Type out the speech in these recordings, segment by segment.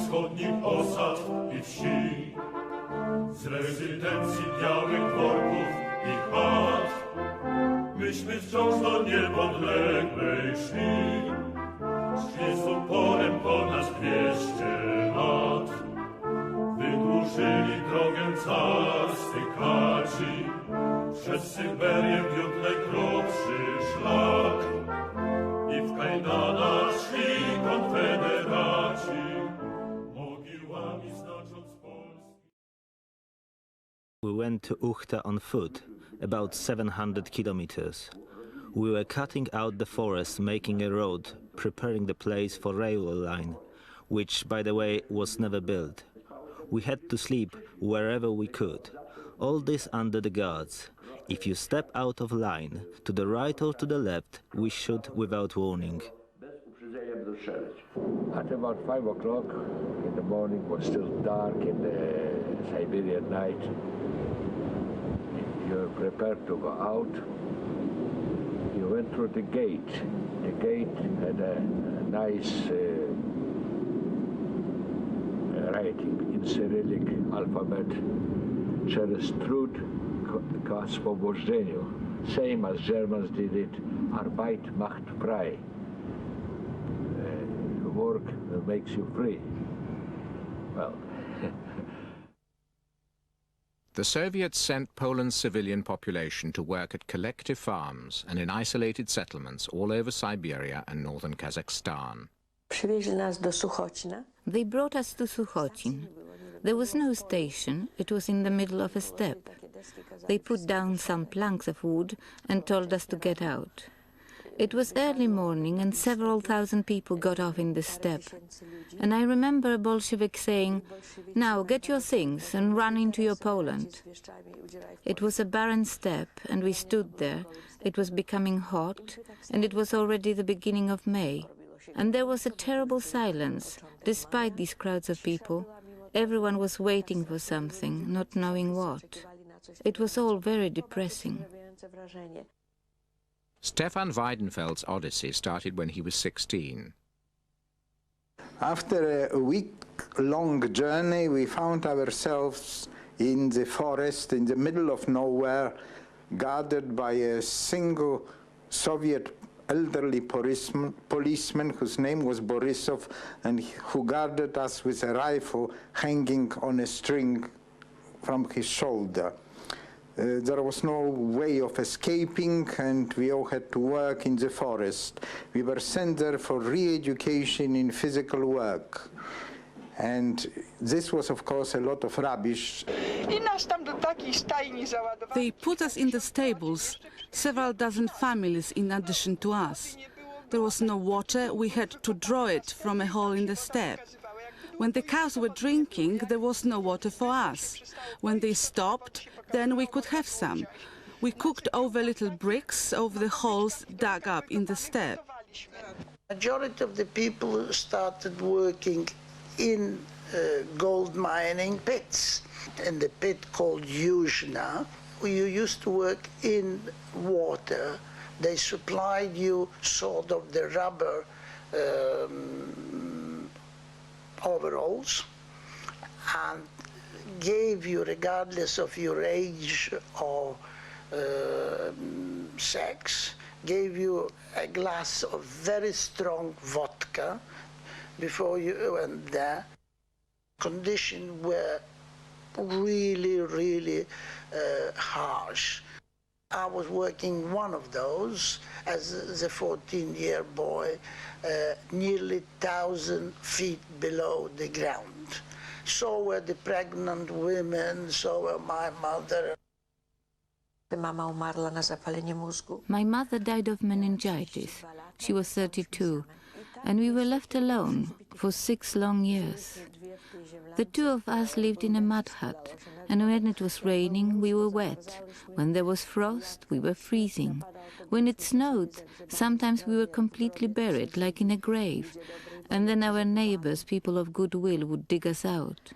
wschodnich osad i wsi, z rezydencji białych dworków i chat. Myśmy wciąż do niepodległej szli, szli z uporem ponad 200 lat. Wydłużyli drogę carscy kaci, przez Syberię wiódł najkrótszy szlak. I w kajdanach szli konfederaci, mogiłami znacząc Polski. We went to Uchta on foot, about 700 kilometers. We were cutting out the forest, making a road, preparing the place for railway line, which, by the way, was never built. We had to sleep wherever we could. All this under the guards. If you step out of line, to the right or to the left, we shoot without warning. At about 5 o'clock in the morning, it was still dark in the Siberian night. You're prepared to go out. You went through the gate. The gate had a nice writing in Cyrillic alphabet. Через труд к освобождению. Same as Germans did it. Arbeit macht frei. Work makes you free. Well. The Soviets sent Poland's civilian population to work at collective farms and in isolated settlements all over Siberia and northern Kazakhstan. They brought us to Sukhotyn. There was no station, it was in the middle of a steppe. They put down some planks of wood and told us to get out. It was early morning and several thousand people got off in the steppe. And I remember a Bolshevik saying, "Now get your things and run into your Poland." It was a barren steppe and we stood there. It was becoming hot and it was already the beginning of May. And there was a terrible silence, despite these crowds of people. Everyone was waiting for something, not knowing what. It was all very depressing. Stefan Weidenfeld's odyssey started when he was 16. After a week-long journey, we found ourselves in the forest, in the middle of nowhere, guarded by a single Soviet elderly policeman whose name was Borisov, and who guarded us with a rifle hanging on a string from his shoulder. There was no way of escaping, and we all had to work in the forest. We were sent there for re-education in physical work. And this was, of course, a lot of rubbish. They put us in the stables, several dozen families in addition to us. There was no water, we had to draw it from a hole in the steppe. When the cows were drinking, there was no water for us. When they stopped, then we could have some. We cooked over little bricks over the holes dug up in the steppe. Majority of the people started working in gold mining pits. In the pit called Yuzhna, you used to work in water. They supplied you sort of the rubber overalls and gave you, regardless of your age or sex, gave you a glass of very strong vodka before you went there. Conditions were really, really harsh. I was working one of those as a 14-year boy, nearly 1,000 feet below the ground. So were the pregnant women, so were my mother. My mother died of meningitis. She was 32, and we were left alone for 6 long years. The two of us lived in a mud hut, and when it was raining, we were wet. When there was frost, we were freezing. When it snowed, sometimes we were completely buried, like in a grave, and then our neighbors, people of goodwill, would dig us out.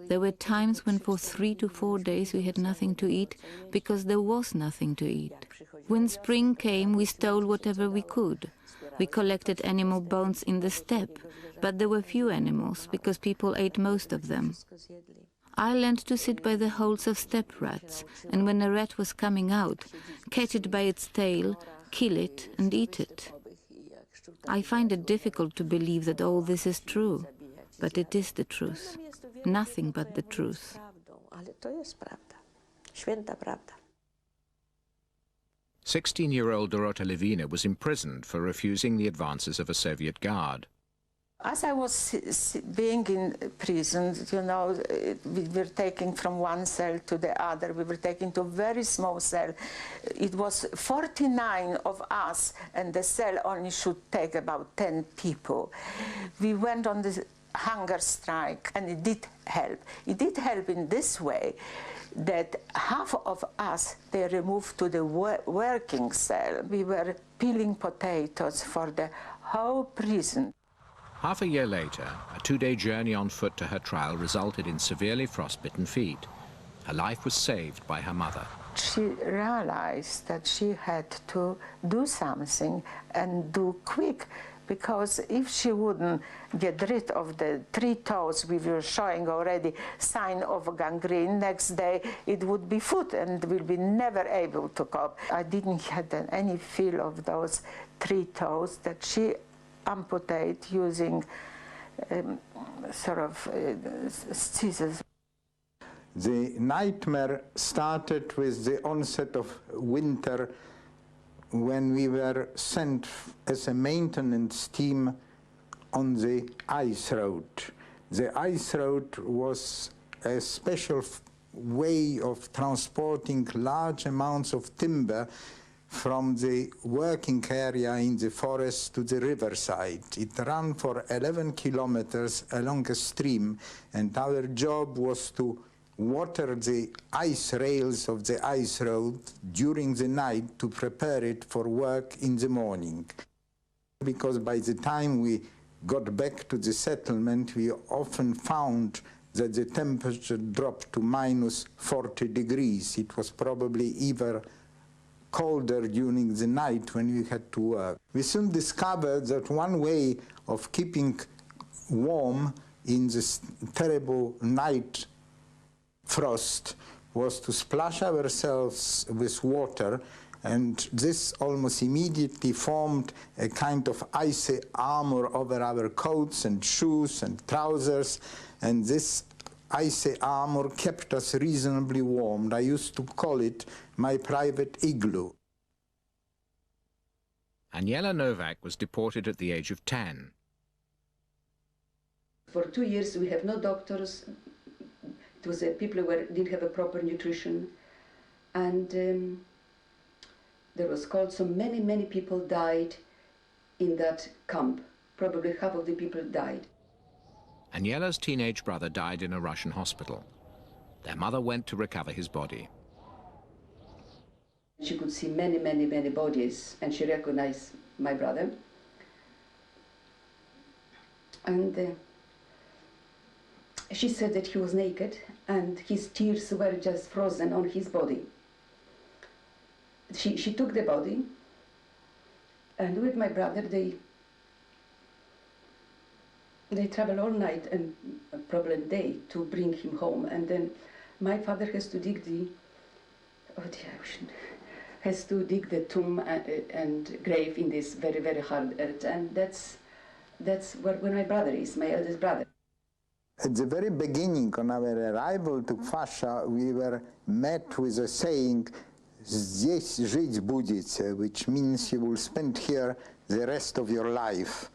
There were times when for 3 to 4 days we had nothing to eat, because there was nothing to eat. When spring came, we stole whatever we could. We collected animal bones in the steppe, but there were few animals because people ate most of them. I learned to sit by the holes of steppe rats, and when a rat was coming out, catch it by its tail, kill it and eat it. I find it difficult to believe that all this is true, but it is the truth. Nothing but the truth. 16-year-old Dorota Lewina was imprisoned for refusing the advances of a Soviet guard. As I was being in prison, you know, we were taken from one cell to the other. We were taken to a very small cell. It was 49 of us, and the cell only should take about 10 people. We went on the hunger strike, and it did help. It did help in this way, that half of us, they removed to the working cell. We were peeling potatoes for the whole prison. Half a year later, a two-day journey on foot to her trial resulted in severely frostbitten feet. Her life was saved by her mother. She realized that she had to do something and do quick, because if she wouldn't get rid of the 3 toes we were showing already sign of gangrene, next day it would be foot and we'll be never able to cope. I didn't have any feel of those 3 toes that she amputate using scissors. The nightmare started with the onset of winter, when we were sent as a maintenance team on the ice road. The ice road was a special way of transporting large amounts of timber from the working area in the forest to the riverside. It ran for 11 kilometers along a stream, and our job was to water the ice rails of the ice road during the night to prepare it for work in the morning. Because by the time we got back to the settlement, we often found that the temperature dropped to minus 40 degrees. It was probably even colder during the night when we had to work. We soon discovered that one way of keeping warm in this terrible night frost was to splash ourselves with water, and this almost immediately formed a kind of icy armor over our coats and shoes and trousers, and this icy armor kept us reasonably warm. I used to call it my private igloo. Aniela Novak was deported at the age of 10. For 2 years we have no doctors. It was people who didn't have a proper nutrition, and there was cold, so many people died in that camp. Probably half of the people died. Aniela's teenage brother died in a Russian hospital. Their mother went to recover his body. She could see many bodies, and she recognized my brother. And she said that he was naked and his tears were just frozen on his body. She took the body, and with my brother they travel all night and probably a day to bring him home. And then my father has to dig the tomb and grave in this very hard earth, and that's where my brother is, my eldest brother. At the very beginning, on our arrival to Kwasza, we were met with a saying, "Здесь жить будете," which means you will spend here the rest of your life.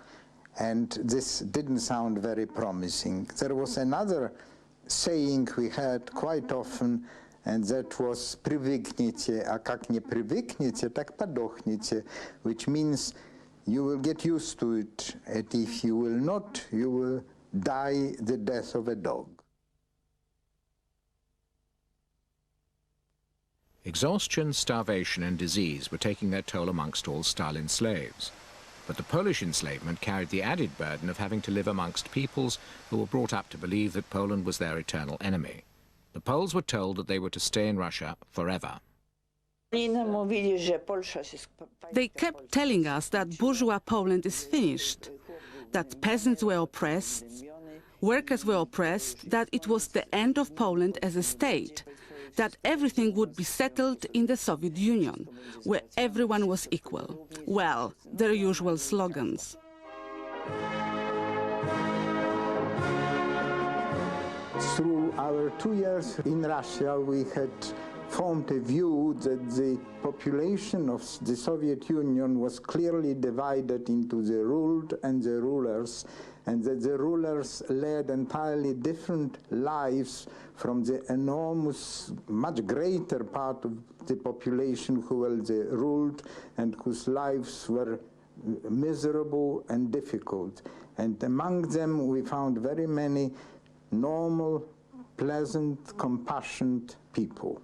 And this didn't sound very promising. There was another saying we heard quite often, and that was "Привыкните, а как не привыкнете, так подохнете," which means you will get used to it, and if you will not, you will die the death of a dog. Exhaustion, starvation and disease were taking their toll amongst all Stalin slaves. But the Polish enslavement carried the added burden of having to live amongst peoples who were brought up to believe that Poland was their eternal enemy. The Poles were told that they were to stay in Russia forever. They kept telling us that bourgeois Poland is finished, that peasants were oppressed, workers were oppressed, that it was the end of Poland as a state, that everything would be settled in the Soviet Union, where everyone was equal. Well, their usual slogans. Through our 2 years in Russia, we had formed a view that the population of the Soviet Union was clearly divided into the ruled and the rulers, and that the rulers led entirely different lives from the enormous, much greater part of the population who were the ruled and whose lives were miserable and difficult. And among them we found very many normal, pleasant, compassionate people.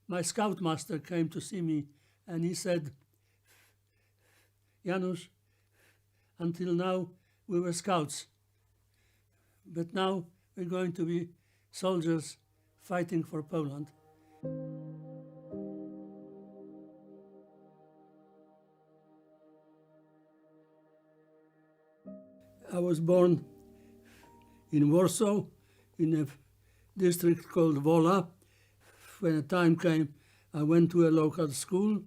My scoutmaster came to see me and he said, Janusz, until now we were scouts, but now we're going to be soldiers fighting for Poland. I was born in Warsaw, in a district called Wola. When the time came, I went to a local school,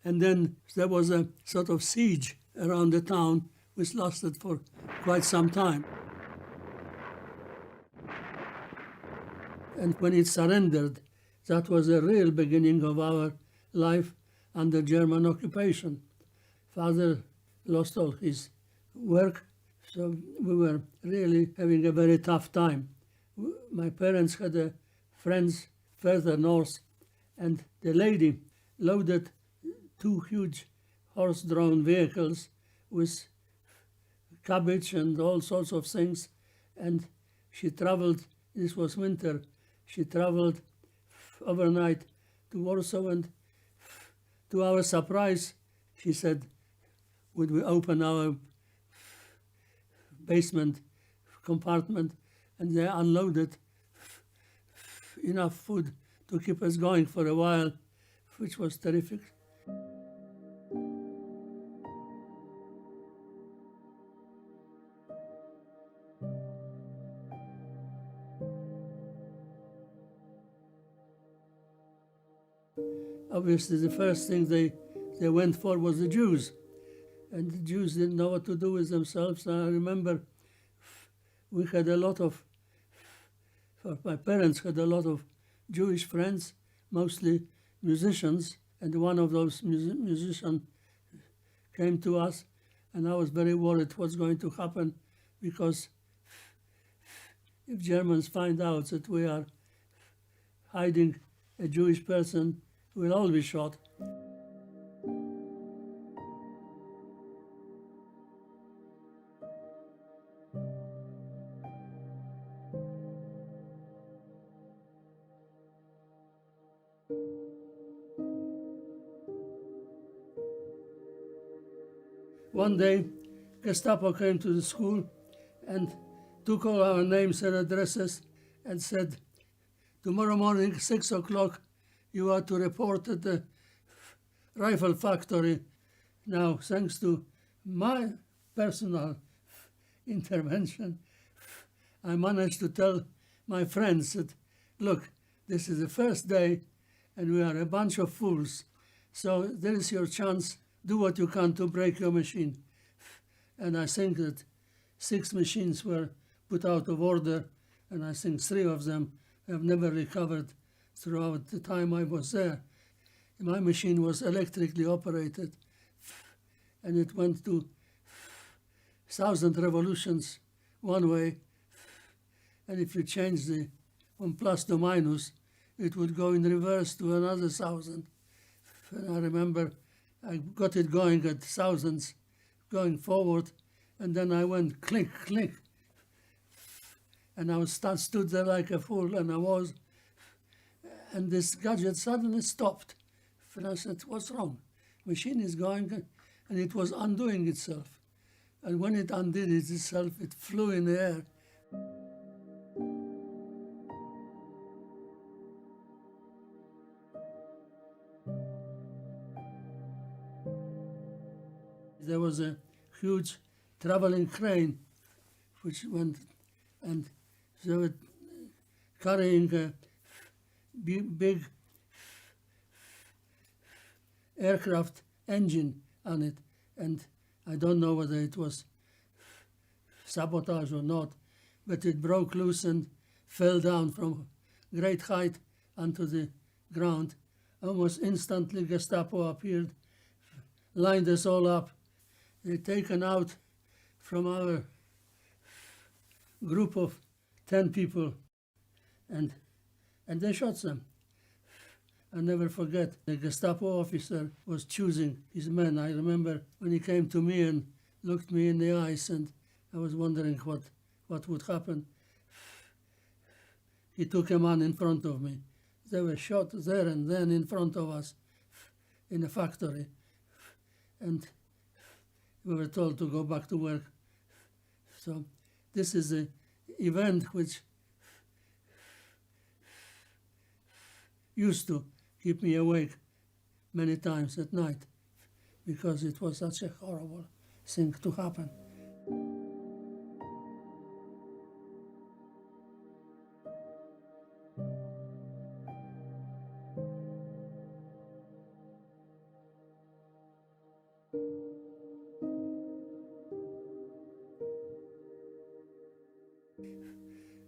and then there was a sort of siege around the town, which lasted for quite some time. And when it surrendered, that was the real beginning of our life under German occupation. Father lost all his work, so we were really having a very tough time. My parents had friends further north, and the lady loaded 2 huge horse-drawn vehicles with cabbage and all sorts of things, and she traveled, this was winter, she traveled overnight to Warsaw, and to our surprise, she said, would we open our basement compartment, and they unloaded enough food to keep us going for a while, which was terrific. Obviously, the first thing they went for was the Jews, and the Jews didn't know what to do with themselves. And I remember we had a lot of, my parents had a lot of Jewish friends, mostly musicians, and one of those musicians came to us, and I was very worried what's going to happen, because if Germans find out that we are hiding a Jewish person, we'll all be shot. One day, Gestapo came to the school and took all our names and addresses and said, tomorrow morning, 6 o'clock, you are to report at the rifle factory. Now, thanks to my personal intervention, I managed to tell my friends that, look, this is the first day and we are a bunch of fools. So there is your chance. Do what you can to break your machine. And I think that 6 machines were put out of order, and I think 3 of them have never recovered throughout the time I was there. My machine was electrically operated, and it went to 1,000 revolutions one way, and if you change the from plus to minus, it would go in reverse to another 1,000. And I remember I got it going at thousands, going forward, and then I went click, click. And I stood there like a fool, and I was. And this gadget suddenly stopped. And I said, what's wrong? Machine is going, and it was undoing itself. And when it undid itself, it flew in the air. There was a huge traveling crane which went, and they were carrying a big aircraft engine on it, and I don't know whether it was sabotage or not, but it broke loose and fell down from great height onto the ground. Almost instantly Gestapo appeared, lined us all up. They'd taken out from our group of 10 people, and they shot them. I never forget, the Gestapo officer was choosing his men. I remember when he came to me and looked me in the eyes, and I was wondering what would happen. He took a man in front of me. They were shot there and then in front of us in a factory, and we were told to go back to work. So this is an event which used to keep me awake many times at night, because it was such a horrible thing to happen.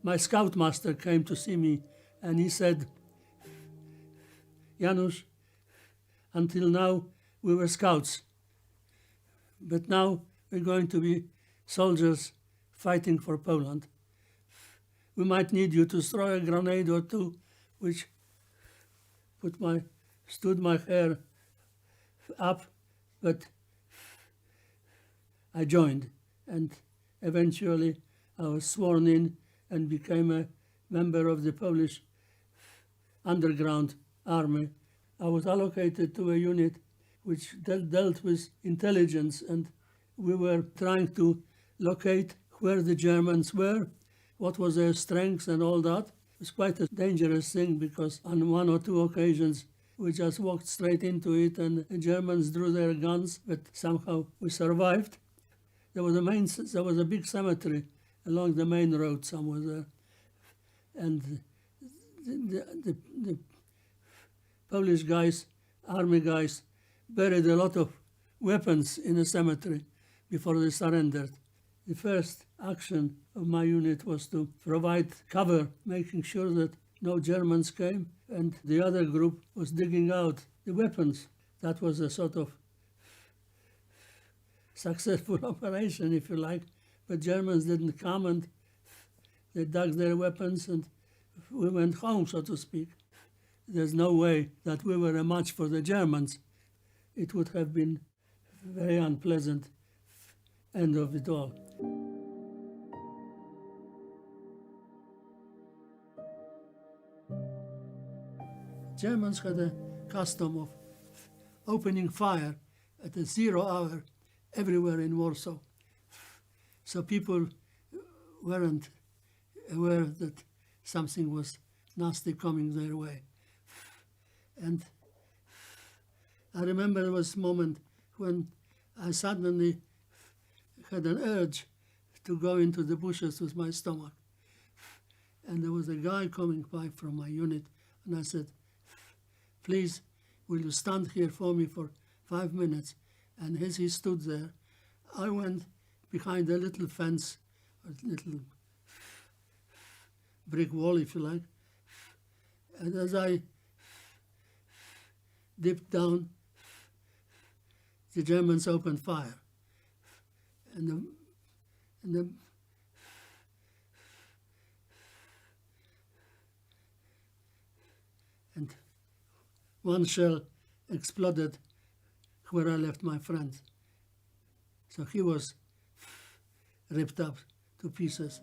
My scoutmaster came to see me, and he said, "Janusz, until now we were scouts, but now we're going to be soldiers fighting for Poland. We might need you to throw a grenade or two," which stood my hair up, but I joined, and eventually I was sworn in and became a member of the Polish underground army. I was allocated to a unit which dealt with intelligence, and we were trying to locate where the Germans were, what was their strengths and all that. It was quite a dangerous thing, because on one or two occasions we just walked straight into it and the Germans drew their guns, but somehow we survived. There was a big cemetery along the main road somewhere there, and the Polish guys, army guys, buried a lot of weapons in the cemetery before they surrendered. The first action of my unit was to provide cover, making sure that no Germans came, and the other group was digging out the weapons. That was a sort of successful operation, if you like, but Germans didn't come, and they dug their weapons, and we went home, so to speak. There's no way that we were a match for the Germans. It would have been a very unpleasant end of it all. Germans had a custom of opening fire at a 0 hour everywhere in Warsaw. So people weren't aware that something was nasty coming their way. And I remember there was a moment when I suddenly had an urge to go into the bushes with my stomach. And there was a guy coming by from my unit, and I said, "Please, will you stand here for me for 5 minutes?" And as he stood there, I went behind a little fence, a little brick wall, if you like. And as I dipped down, the Germans opened fire. And one shell exploded where I left my friend. So he was ripped up to pieces.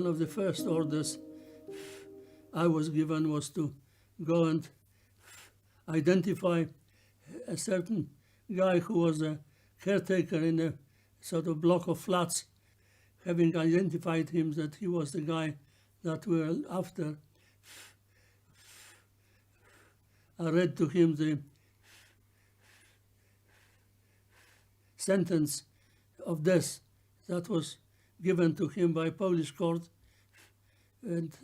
of the first orders I was given was to go and identify a certain guy who was a caretaker in a sort of block of flats. Having identified him that he was the guy that we were after, I read to him the sentence of death that was given to him by Polish court, and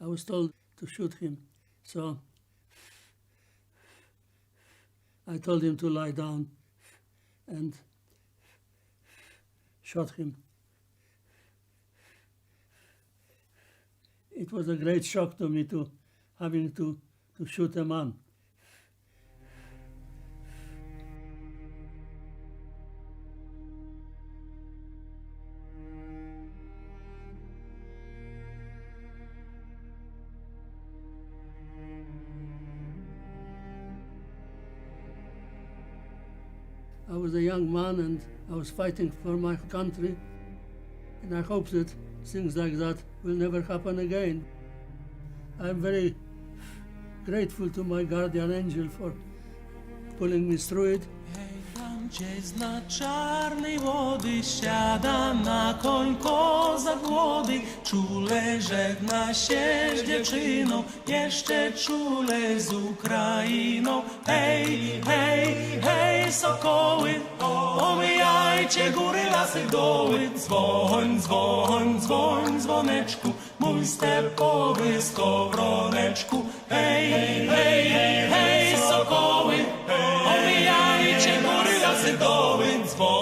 I was told to shoot him. So I told him to lie down and shot him. It was a great shock to me to having to shoot a man. I was a young man and I was fighting for my country, and I hope that things like that will never happen again. I'm very grateful to my guardian angel for pulling me through it. Gdzieś na czarnej wody siada na koń kozak młody, czule żegna się z dziewczyną, jeszcze czule z Ukrainą. Hej, hej, hej, sokoły, omijajcie góry, lasy, doły. Dzwoń, dzwoń, dzwoń, dzwoneczku, mój stepowy skowroneczku. Hej, hej, hej, hej, sokoły, omijajcie góry, lasy, doły. Dzwoń.